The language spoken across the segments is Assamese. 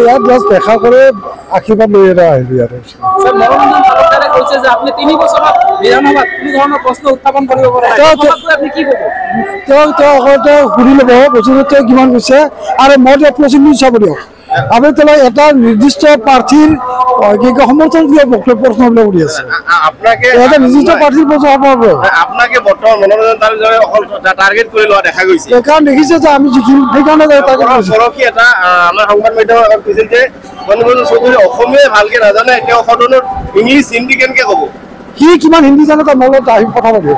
ইয়াত জাষ্ট দেখা কৰে আশীৰ্বাদ লৈ এটা আহিলোঁ ইয়াত। মনোৰঞ্জন তালুকদাৰে কৈছে যে আপুনি 3 বছৰত বিধানসভাত কোনো ধৰণৰ প্ৰশ্ন উত্থাপন কৰিব পৰা নাই, আপুনি কি ক'ব? তেওঁ সুধি ল'ব বস্তুটো তেওঁ কিমান কৈছে আৰু মই তেওঁ প্ৰশ্ন চাব দিয়ক। আপুনি তেওঁ এটা নিৰ্দিষ্ট প্ৰাৰ্থীৰ সমৰ্থন দিয়া প্ৰশ্নবিলাক কৰি আছে। এটা নিৰ্দিষ্ট প্ৰাৰ্থীৰ প্ৰশ্ন হ'ব আপোনাকে বৰ্তমান মনোৰঞ্জন তালুকদাৰে অকল টাৰ্গেট কৰি লোৱা দেখা গৈছে। কাৰণ দেখিছে যে আমি যিখিনি সেইকাৰণে পৰহি এটা আমাৰ সংবাদ মাধ্যমত কৈছিল যে মনোৰঞ্জন চৌধুৰী অসমীয়া ভালকে নাজানে, তেওঁ সদনত ইংলিছ হিন্দী কেনেকে ক'ব? সি কিমান হিন্দী জানে তাৰ মোৰ লগত আহি কথা পাতিব।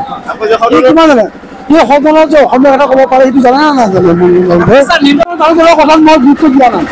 সি কিমান জানে? সি সদনত যে অসমীয়া কথা ক'ব পাৰে সেইটো জানে নে নাজানে? কথাত মই গুৰুত্ব দিয়া নাই।